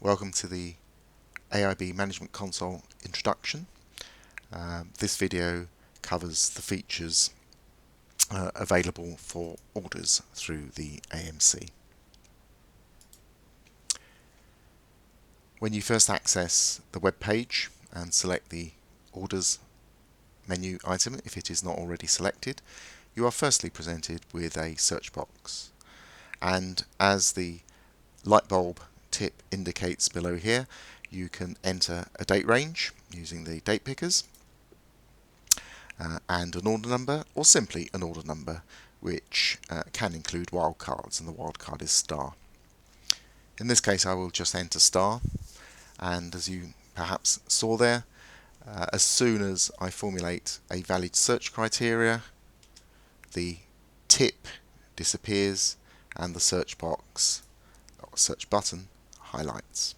Welcome to the AIB Management Console introduction. This video covers the features available for orders through the AMC. When you first access the web page and select the orders menu item, if it is not already selected, you are firstly presented with a search box. And as the light bulb tip indicates below here, you can enter a date range using the date pickers and an order number, or simply an order number, which can include wildcards, and the wildcard is star. In this case I will just enter star, and as you perhaps saw there, as soon as I formulate a valid search criteria, the tip disappears and the search box or search button highlights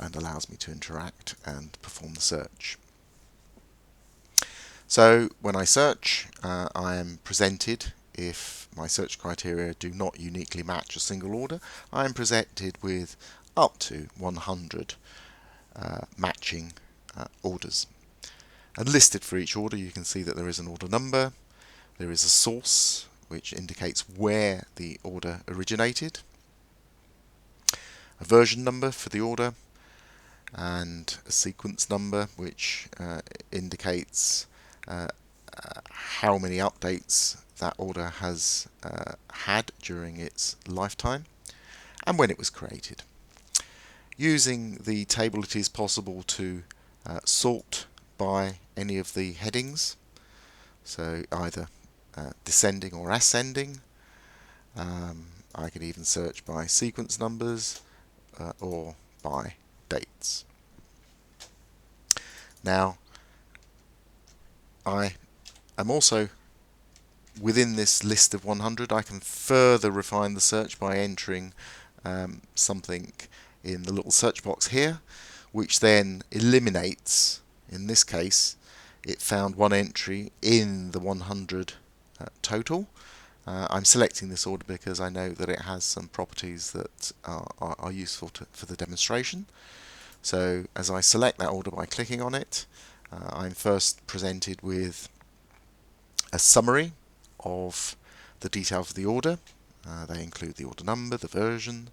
and allows me to interact and perform the search. So when I search, I am presented, if my search criteria do not uniquely match a single order, I am presented with up to 100 matching orders. And listed for each order, you can see that there is an order number, there is a source which indicates where the order originated, a version number for the order, and a sequence number which indicates how many updates that order has had during its lifetime and when it was created. Using the table, it is possible to sort by any of the headings, so either descending or ascending. I could even search by sequence numbers or by dates. Now, I am also within this list of 100. I can further refine the search by entering something in the little search box here, which then eliminates, in this case, it found one entry in the 100 total. I'm selecting this order because I know that it has some properties that are useful for the demonstration. So as I select that order by clicking on it, I'm first presented with a summary of the details of the order. They include the order number, the version,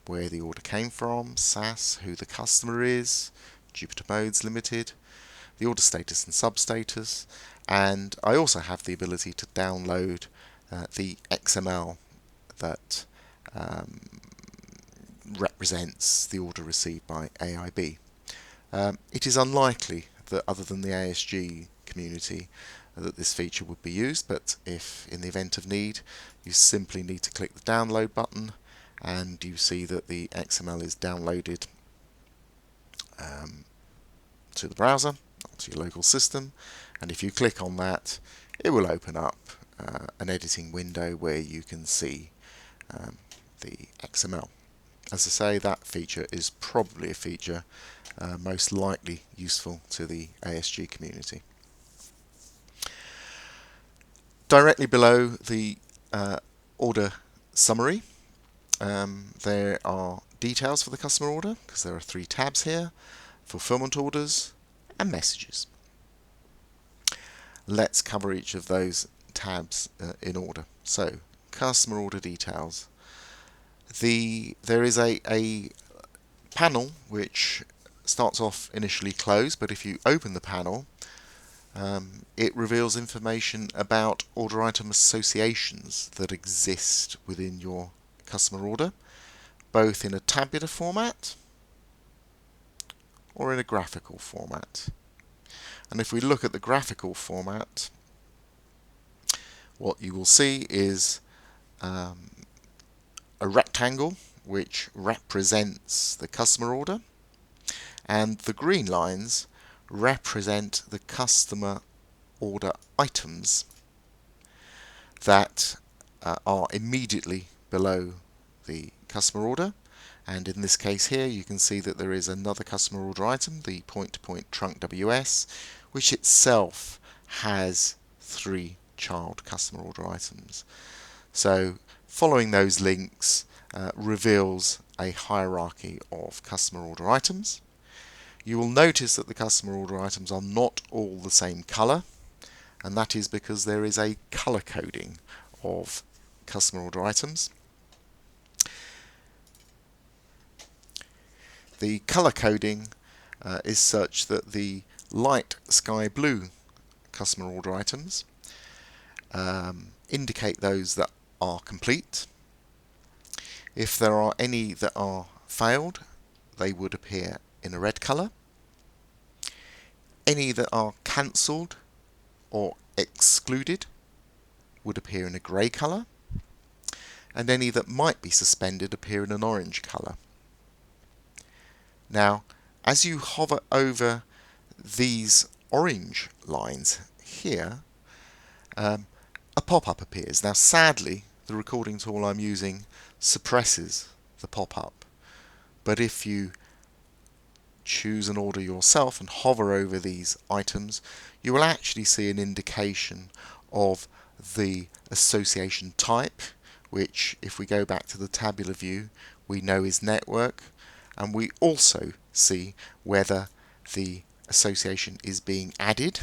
where the order came from, SAS, who the customer is, Jupiter Modes Limited, the order status and substatus, and I also have the ability to download the XML that represents the order received by AIB. It is unlikely that other than the ASG community that this feature would be used, but if in the event of need, you simply need to click the download button and you see that the XML is downloaded to the browser, to your local system, and if you click on that, it will open up an editing window where you can see the XML. As I say, that feature is probably a feature most likely useful to the ASG community. Directly below the order summary, there are details for the customer order, because there are 3 tabs here: fulfillment orders and messages. Let's cover each of those tabs in order. So, customer order details. There is a panel which starts off initially closed, but if you open the panel, it reveals information about order item associations that exist within your customer order, both in a tabular format or in a graphical format. And if we look at the graphical format, what you will see is a rectangle which represents the customer order, and the green lines represent the customer order items that are immediately below the customer order. And in this case here, you can see that there is another customer order item, the point-to-point trunk WS, which itself has 3 child customer order items. So following those links, reveals a hierarchy of customer order items. You will notice that the customer order items are not all the same colour, and that is because there is a colour coding of customer order items. The colour coding is such that the light sky blue customer order items indicate those that are complete. If there are any that are failed, they would appear in a red colour. Any that are cancelled or excluded would appear in a grey colour, and any that might be suspended appear in an orange colour. Now, as you hover over these orange lines here, a pop-up appears. Now, sadly, the recording tool I'm using suppresses the pop-up, but if you choose an order yourself and hover over these items, you will actually see an indication of the association type, which, if we go back to the tabular view, we know is network, and we also see whether the association is being added,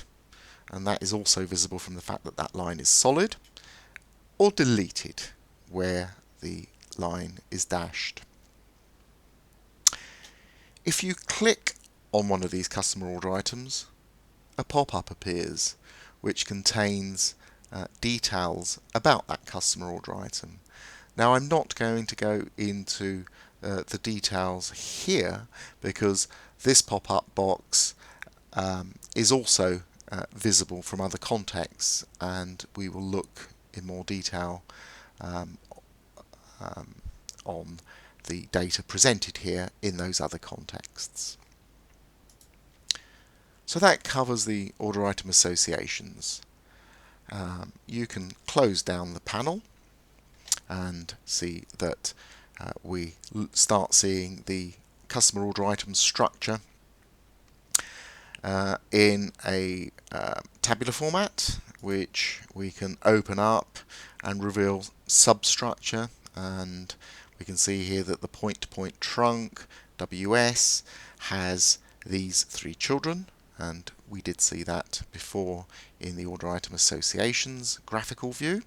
and that is also visible from the fact that that line is solid, or deleted, where the line is dashed. If you click on one of these customer order items, a pop-up appears which contains details about that customer order item. Now, I'm not going to go into the details here because this pop-up box is also visible from other contexts, and we will look in more detail on the data presented here in those other contexts. So that covers the order item associations. You can close down the panel and see that we start seeing the customer order item structure in a tabular format, which we can open up and reveal substructure, and we can see here that the point-to-point trunk WS has these three children, and we did see that before in the order item associations graphical view.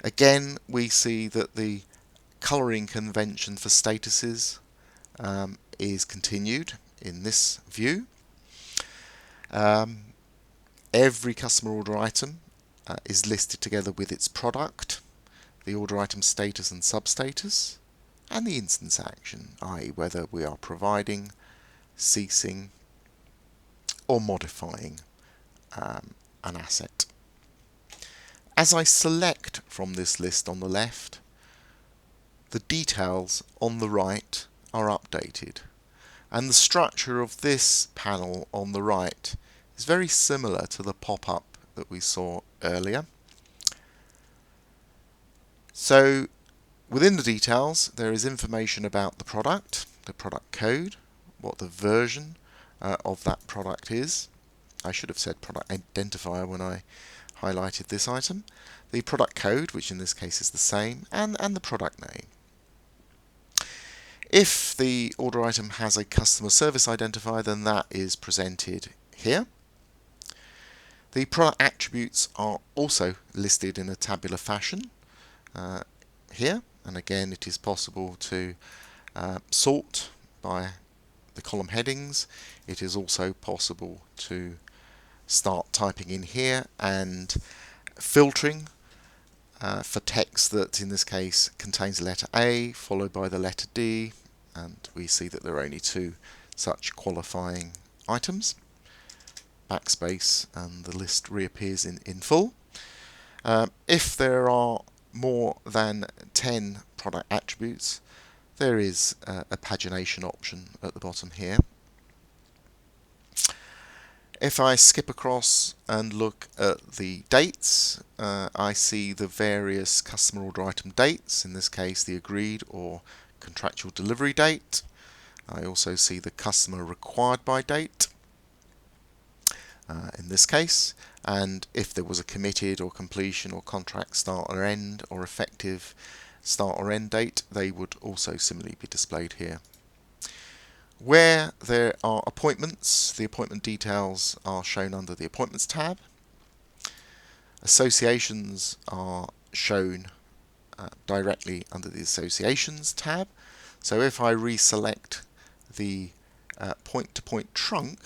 Again, we see that the colouring convention for statuses is continued in this view. Every customer order item is listed together with its product, the order item status and substatus, and the instance action, i.e. whether we are providing, ceasing, or modifying an asset. As I select from this list on the left, the details on the right are updated, and the structure of this panel on the right is very similar to the pop-up that we saw earlier. So within the details there is information about the product code, what the version of that product is. I should have said product identifier when I highlighted this item. The product code, which in this case is the same, and the product name. If the order item has a customer service identifier, then that is presented here. The product attributes are also listed in a tabular fashion here, and again it is possible to sort by the column headings. It is also possible to start typing in here and filtering for text that in this case contains the letter A followed by the letter D, and we see that there are only two such qualifying items. Backspace and the list reappears in full. If there are more than 10 product attributes, there is a pagination option at the bottom here. If I skip across and look at the dates, I see the various customer order item dates, in this case the agreed or contractual delivery date. I also see the customer required by date in this case, and if there was a committed or completion or contract start or end or effective start or end date, they would also similarly be displayed here. Where there are appointments, the appointment details are shown under the Appointments tab. Associations are shown directly under the Associations tab. So if I reselect the point-to-point trunk,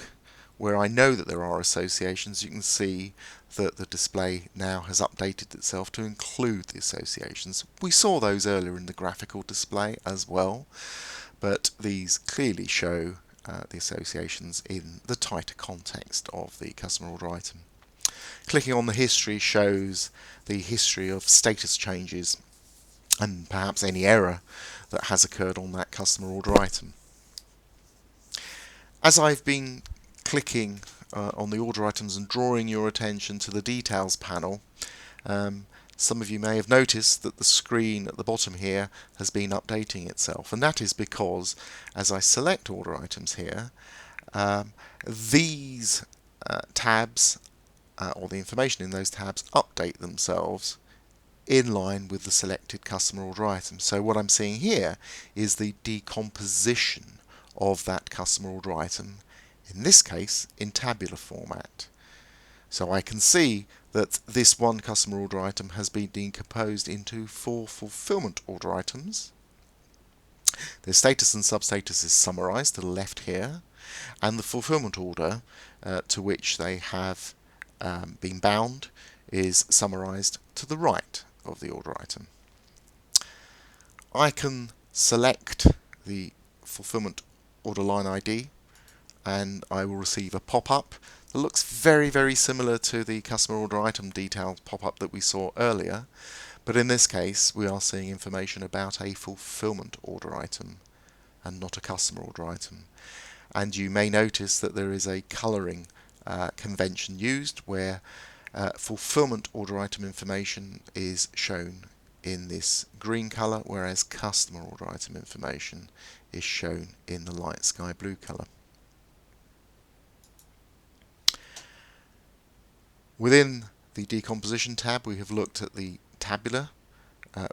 where I know that there are associations, you can see that the display now has updated itself to include the associations. We saw those earlier in the graphical display as well, but these clearly show the associations in the tighter context of the customer order item. Clicking on the history shows the history of status changes and perhaps any error that has occurred on that customer order item. As I've been clicking on the order items and drawing your attention to the details panel, some of you may have noticed that the screen at the bottom here has been updating itself, and that is because as I select order items here, these tabs or the information in those tabs update themselves in line with the selected customer order item. So what I'm seeing here is the decomposition of that customer order item, in this case in tabular format. So I can see that this one customer order item has been decomposed into 4 fulfillment order items. The status and substatus is summarized to the left here, and the fulfillment order to which they have been bound is summarized to the right of the order item. I can select the fulfillment order line ID and I will receive a pop-up that looks very similar to the customer order item details pop-up that we saw earlier, but in this case we are seeing information about a fulfillment order item and not a customer order item. And you may notice that there is a colouring convention used where fulfillment order item information is shown in this green colour, whereas customer order item information is shown in the light sky blue colour. Within the decomposition tab, we have looked at the tabular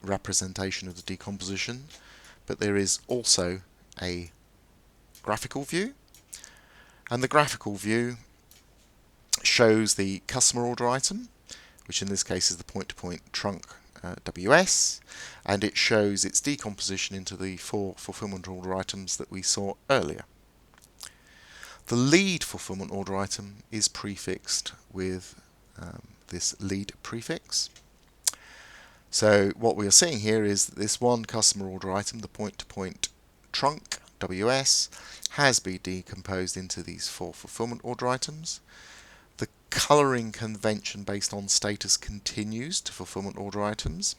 representation of the decomposition, but there is also a graphical view, and the graphical view shows the customer order item, which in this case is the point-to-point trunk WS, and it shows its decomposition into the 4 fulfillment order items that we saw earlier. The lead fulfillment order item is prefixed with this lead prefix. So what we are seeing here is that this one customer order item, the point-to-point trunk WS, has been decomposed into these 4 fulfillment order items. The colouring convention based on status continues to fulfillment order items.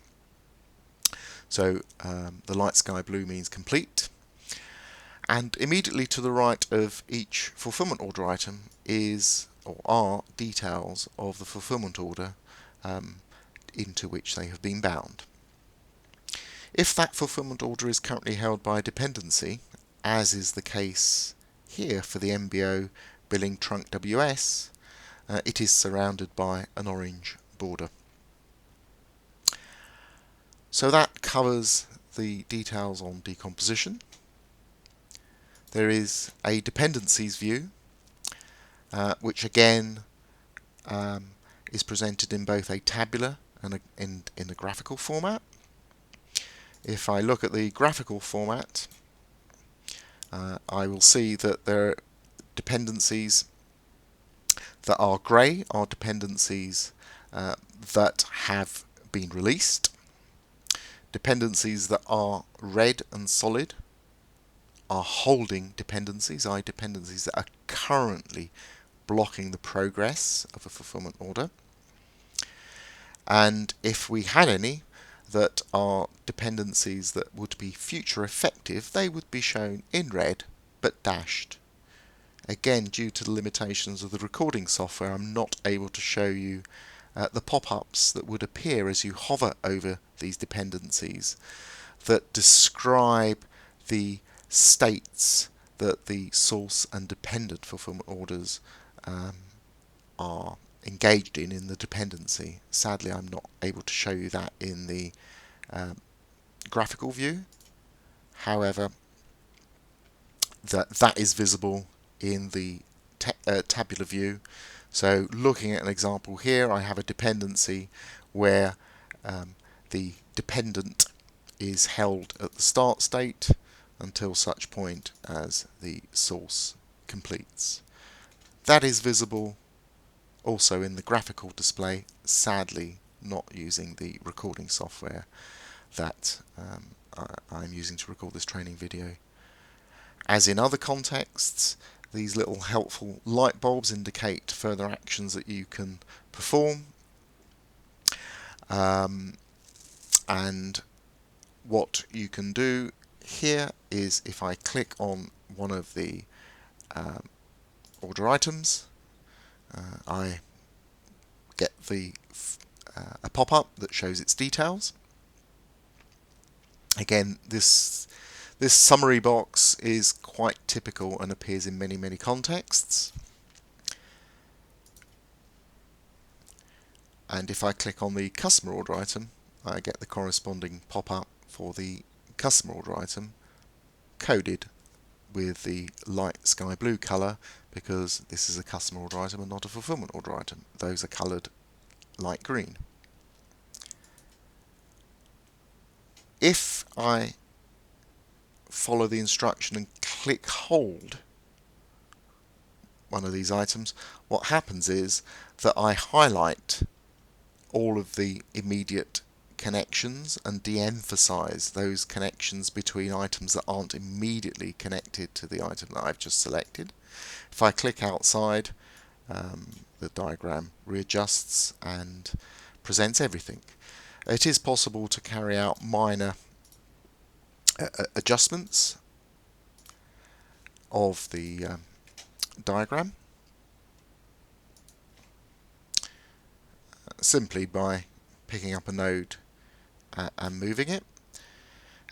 So the light sky blue means complete. And immediately to the right of each fulfillment order item is or are details of the fulfillment order into which they have been bound. If that fulfillment order is currently held by a dependency, as is the case here for the MBO billing trunk WS, it is surrounded by an orange border. So that covers the details on decomposition. There is a dependencies view, which again is presented in both a tabular and in a graphical format. If I look at the graphical format, I will see that there are dependencies that are grey are dependencies that have been released. Dependencies that are red and solid are holding dependencies, i.e. dependencies that are currently blocking the progress of a fulfillment order. And if we had any that are dependencies that would be future effective, they would be shown in red but dashed. Again, due to the limitations of the recording software, I'm not able to show you the pop-ups that would appear as you hover over these dependencies that describe the states that the source and dependent fulfillment orders are engaged in the dependency. Sadly, I'm not able to show you that in the graphical view. However, that is visible in the tabular view. So looking at an example here, I have a dependency where the dependent is held at the start state until such point as the source completes. That is visible also in the graphical display, sadly not using the recording software that I'm using to record this training video. As in other contexts, these little helpful light bulbs indicate further actions that you can perform. And what you can do here is, if I click on one of the order items, I get a pop-up that shows its details. Again, this summary box is quite typical and appears in many contexts. And if I click on the customer order item, I get the corresponding pop-up for the customer order item, coded with the light sky blue colour, because this is a customer order item and not a fulfillment order item. Those are coloured light green. If I follow the instruction and click hold one of these items, what happens is that I highlight all of the immediate connections and de-emphasize those connections between items that aren't immediately connected to the item that I've just selected. If I click outside, the diagram readjusts and presents everything. It is possible to carry out minor adjustments of the diagram simply by picking up a node and moving it.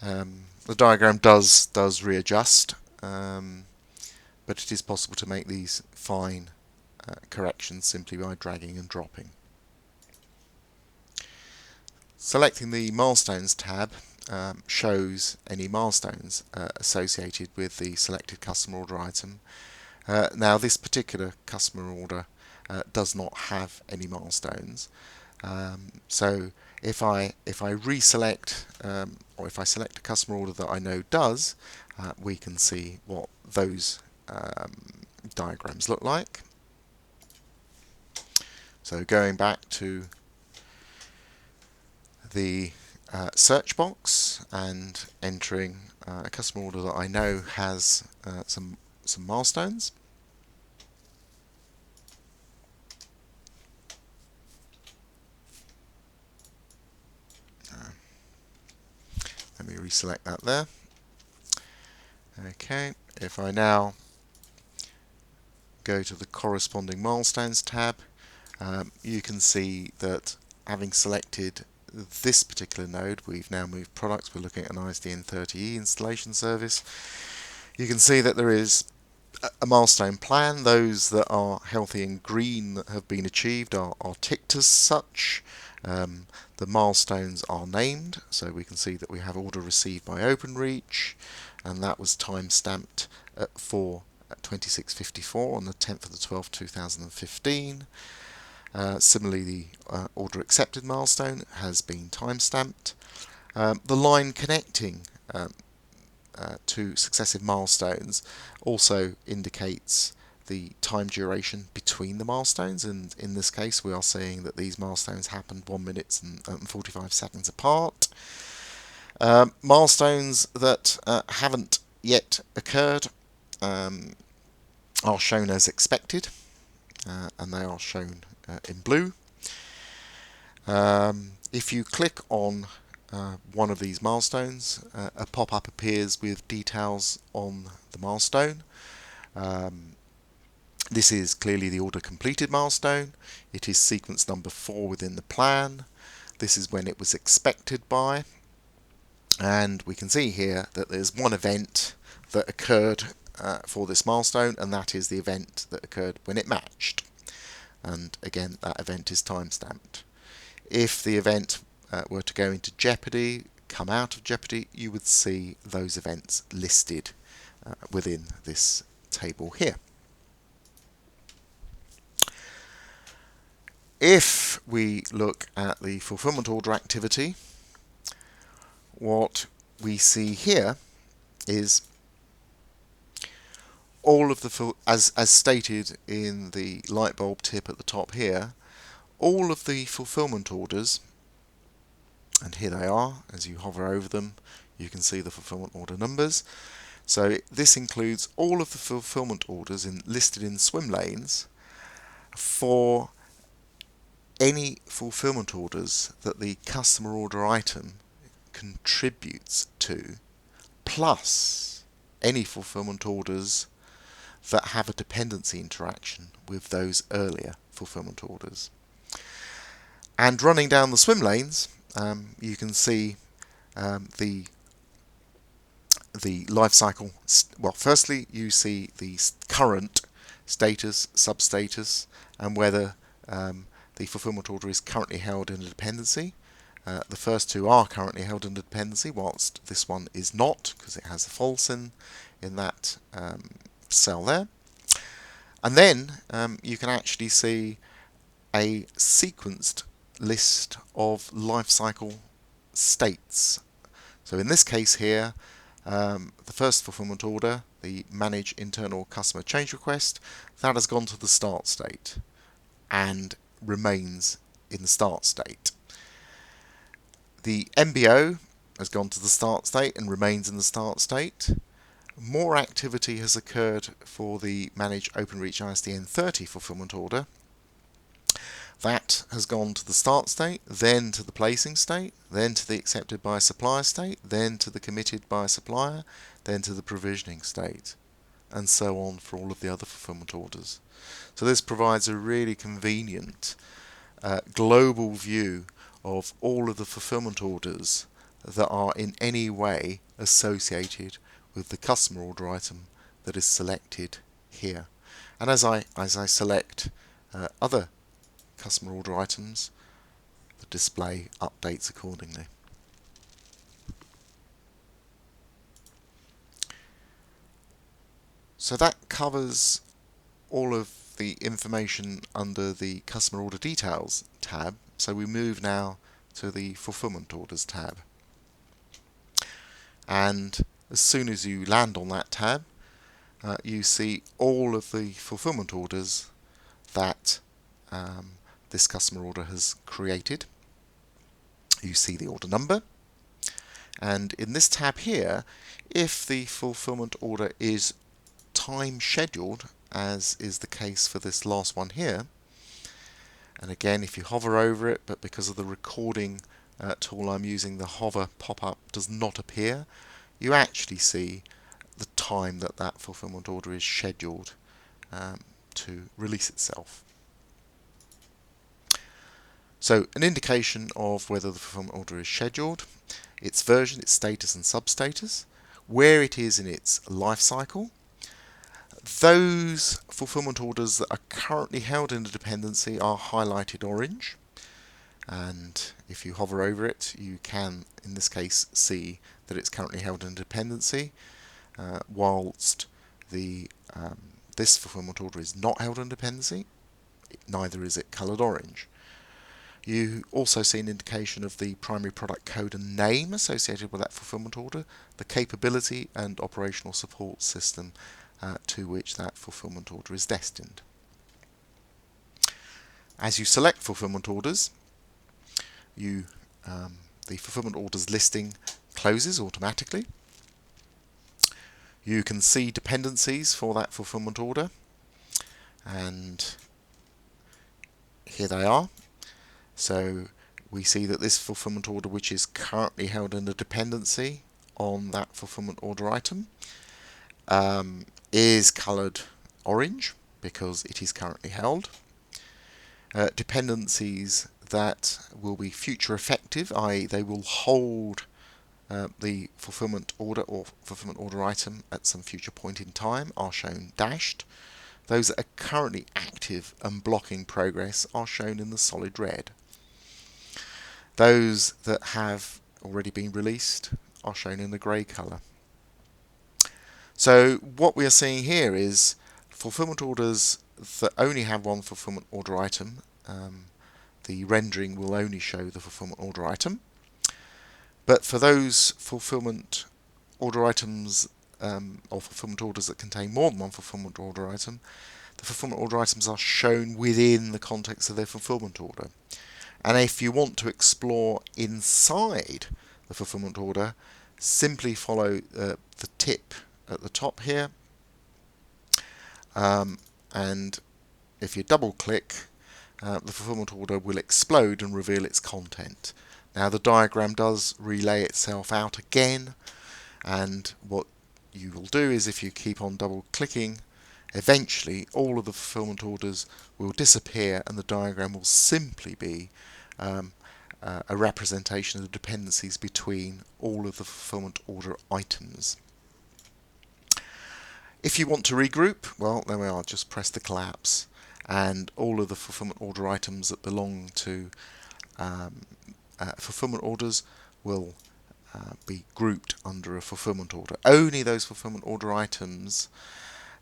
The diagram does readjust, but it is possible to make these fine corrections simply by dragging and dropping. Selecting the Milestones tab shows any milestones associated with the selected customer order item. Now, this particular customer order does not have any milestones, so if I reselect or if I select a customer order that I know does, we can see what those diagrams look like. So going back to the search box and entering a customer order that I know has some milestones. Let me reselect that there. Okay, if I now go to the corresponding milestones tab, you can see that having selected this particular node, we've now moved products, we're looking at an ISDN 30E installation service. You can see that there is a milestone plan. Those that are healthy and green that have been achieved are ticked as such. The milestones are named, so we can see that we have order received by OpenReach, and that was time stamped at 4/26/54 on the 10th of the 12th 2015. Similarly, the order accepted milestone has been time stamped. The line connecting to successive milestones also indicates the time duration between the milestones, and in this case we are seeing that these milestones happened 1 minute and 45 seconds apart. Milestones that haven't yet occurred are shown as expected, and they are shown in blue. If you click on one of these milestones, a pop-up appears with details on the milestone. This is clearly the order completed milestone. It is sequence number 4 within the plan. This is when it was expected by, and we can see here that there's one event that occurred for this milestone, and that is the event that occurred when it matched, and again that event is time stamped. If the event were to go into jeopardy, come out of jeopardy, you would see those events listed within this table here. If we look at the fulfillment order activity, what we see here is all of the, as stated in the light bulb tip at the top here, all of the fulfillment orders, and here they are, as you hover over them, you can see the fulfillment order numbers. So this includes all of the fulfillment orders listed in swim lanes for any fulfillment orders that the customer order item contributes to, plus any fulfillment orders that have a dependency interaction with those earlier fulfillment orders. And running down the swim lanes, you can see the life cycle. Well, firstly, you see the current status, substatus, and whether the fulfillment order is currently held in a dependency. The first two are currently held in a dependency, whilst this one is not, because it has a false in that cell there. And then you can actually see a sequenced list of lifecycle states. So in this case here, the first fulfillment order, the manage internal customer change request, that has gone to the start state and remains in the start state. The MBO has gone to the start state and remains in the start state. More activity has occurred for the manage OpenReach ISDN 30 fulfillment order. That has gone to the start state, then to the placing state, then to the accepted by supplier state, then to the committed by supplier, then to the provisioning state, and so on for all of the other fulfillment orders. So this provides a really convenient global view of all of the fulfillment orders that are in any way associated with the customer order item that is selected here. And as I select other customer order items, the display updates accordingly. So that covers all of the information under the customer order details tab. So we move now to the fulfillment orders tab. And as soon as you land on that tab, you see all of the fulfillment orders that this customer order has created. You see the order number, and in this tab here, if the fulfillment order is time scheduled, as is the case for this last one here, and again if you hover over it, but because of the recording tool I'm using, the hover pop-up does not appear, you actually see the time that that fulfillment order is scheduled to release itself. So an indication of whether the fulfillment order is scheduled, its version, its status and substatus, where it is in its life cycle. Those fulfillment orders that are currently held in a dependency are highlighted orange, and if you hover over it, you can in this case see that it's currently held in a dependency, whilst this fulfillment order is not held in dependency, neither is it coloured orange. You also see an indication of the primary product code and name associated with that fulfillment order, the capability and operational support system to which that fulfillment order is destined. As you select fulfillment orders, the fulfillment orders listing closes automatically. You can see dependencies for that fulfillment order, and here they are. So we see that this fulfillment order, which is currently held in a dependency on that fulfillment order item, is coloured orange because it is currently held. Dependencies that will be future effective, i.e. they will hold the fulfillment order or fulfillment order item at some future point in time, are shown dashed. Those that are currently active and blocking progress are shown in the solid red. Those that have already been released are shown in the grey colour. So what we are seeing here is fulfillment orders that only have one fulfillment order item. The rendering will only show the fulfillment order item. But for those fulfillment order items or fulfillment orders that contain more than one fulfillment order item, the fulfillment order items are shown within the context of their fulfillment order. And if you want to explore inside the fulfillment order, simply follow the tip at the top here, and if you double click, the fulfillment order will explode and reveal its content. Now the diagram does relay itself out again, and what you will do is, if you keep on double clicking, eventually all of the fulfillment orders will disappear and the diagram will simply be a representation of the dependencies between all of the fulfillment order items. If you want to regroup, well, there we are, just press the collapse and all of the fulfillment order items that belong to fulfillment orders will be grouped under a fulfillment order. Only those fulfillment order items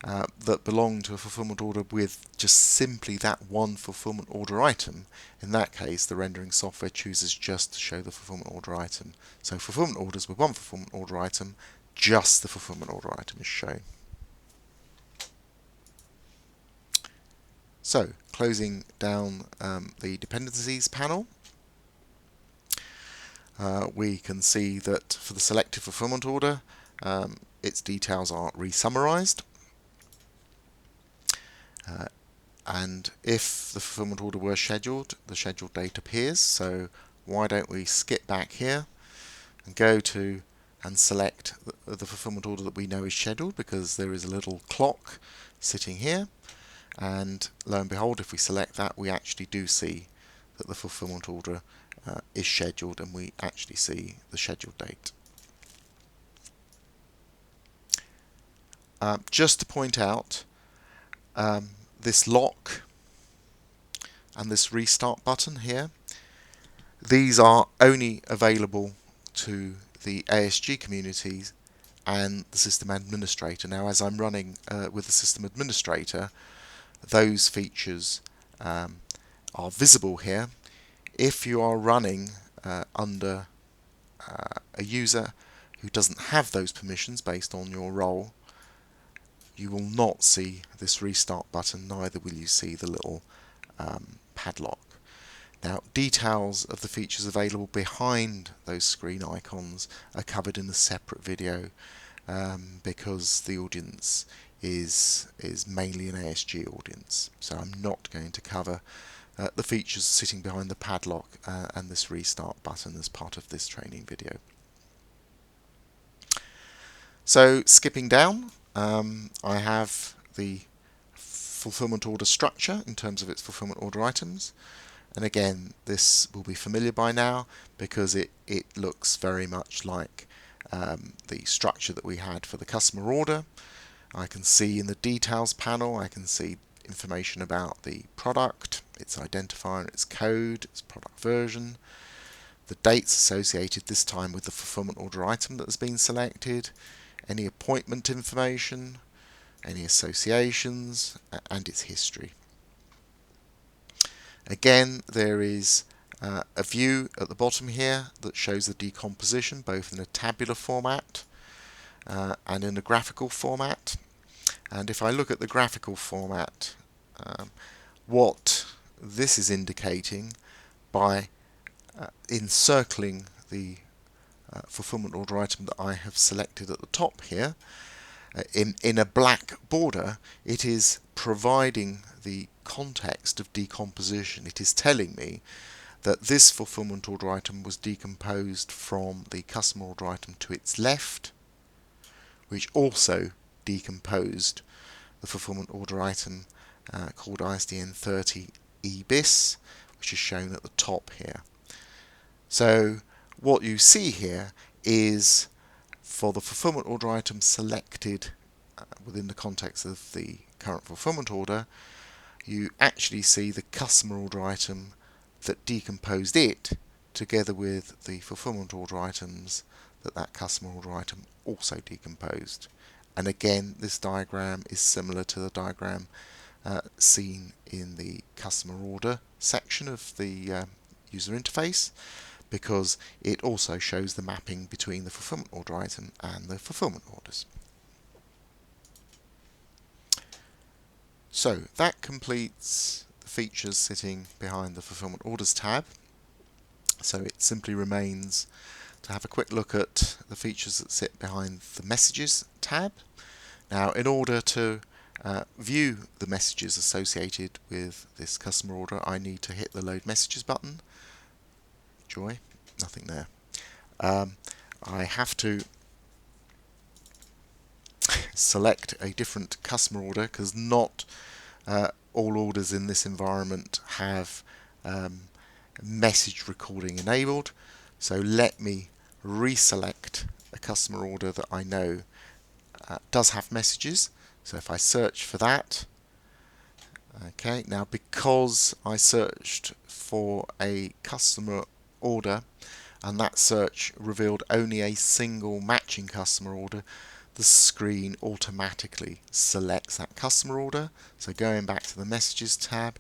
that belong to a fulfillment order with just simply that one fulfillment order item, in that case the rendering software chooses just to show the fulfillment order item. So fulfillment orders with one fulfillment order item, just the fulfillment order item is shown. So closing down the dependencies panel, we can see that for the selected fulfillment order, its details are re-summarized. And if the fulfillment order were scheduled, the scheduled date appears. So why don't we skip back here and go to and select the fulfillment order that we know is scheduled, because there is a little clock sitting here, and lo and behold, if we select that, we actually do see that the fulfillment order is scheduled, and we actually see the scheduled date. Just to point out, this lock and this restart button here, these are only available to the ASG communities and the system administrator. Now, as I'm running with the system administrator, those features are visible here. If you are running under a user who doesn't have those permissions based on your role, you will not see this restart button, neither will you see the little padlock. Now, details of the features available behind those screen icons are covered in a separate video, because the audience is mainly an ASG audience. So I'm not going to cover the features sitting behind the padlock and this restart button as part of this training video. So skipping down, I have the fulfillment order structure in terms of its fulfillment order items. And again, this will be familiar by now because it looks very much like the structure that we had for the customer order. I can see in the details panel, I can see information about the product, its identifier, its code, its product version, the dates associated this time with the fulfillment order item that has been selected, any appointment information, any associations, and its history. Again, there is a view at the bottom here that shows the decomposition both in a tabular format and in a graphical format. And if I look at the graphical format, what this is indicating by encircling the fulfillment order item that I have selected at the top here in a black border, it is providing the context of decomposition. It is telling me that this fulfillment order item was decomposed from the customer order item to its left, which also decomposed the fulfillment order item called ISDN 30 EBIS, which is shown at the top here. So what you see here is, for the fulfillment order item selected within the context of the current fulfillment order, you actually see the customer order item that decomposed it together with the fulfillment order items that customer order item also decomposed. And again, this diagram is similar to the diagram seen in the customer order section of the user interface, because it also shows the mapping between the fulfillment order item and the fulfillment orders. So that completes the features sitting behind the fulfillment orders tab. So it simply remains to have a quick look at the features that sit behind the messages tab. Now, in order to view the messages associated with this customer order, I need to hit the load messages button. Joy, nothing there. I have to select a different customer order because not all orders in this environment have message recording enabled. So let me reselect a customer order that I know does have messages. So if I search for that, okay, now because I searched for a customer order and that search revealed only a single matching customer order, the screen automatically selects that customer order. So going back to the messages tab,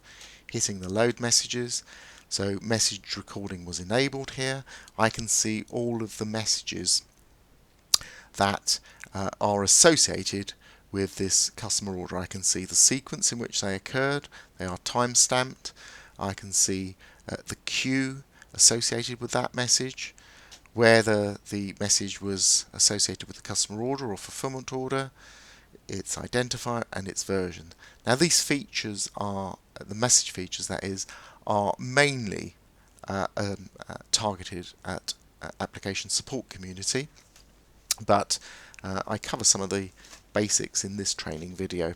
hitting the load messages, so message recording was enabled here. I can see all of the messages that are associated with this customer order. I can see the sequence in which they occurred, they are time stamped. I can see the queue associated with that message, whether the message was associated with the customer order or fulfillment order, its identifier and its version. Now these features are, the message features that is, are mainly targeted at application support community, but I cover some of the basics in this training video.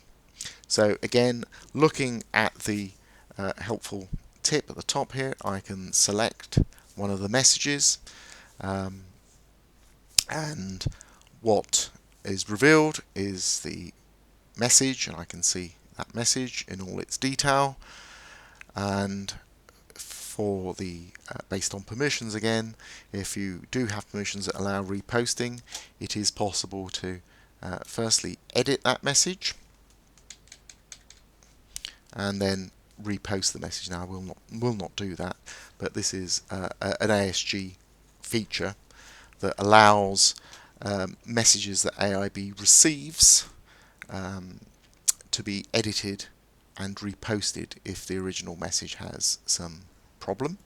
So again, looking at the helpful tip at the top here, I can select one of the messages, and what is revealed is the message, and I can see that message in all its detail. And for the based on permissions, again, if you do have permissions that allow reposting, it is possible to firstly edit that message and then repost the message. Now I will not do that, but this is an ASG feature that allows messages that AIB receives to be edited and reposted if the original message has some problem.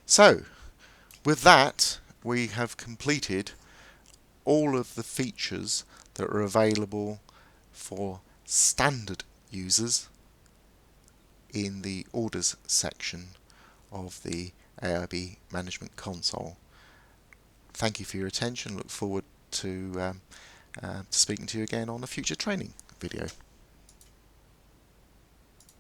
So with that, we have completed all of the features that are available for standard users in the orders section of the AIB Management Console. Thank you for your attention. Look forward to speaking to you again on a future training video.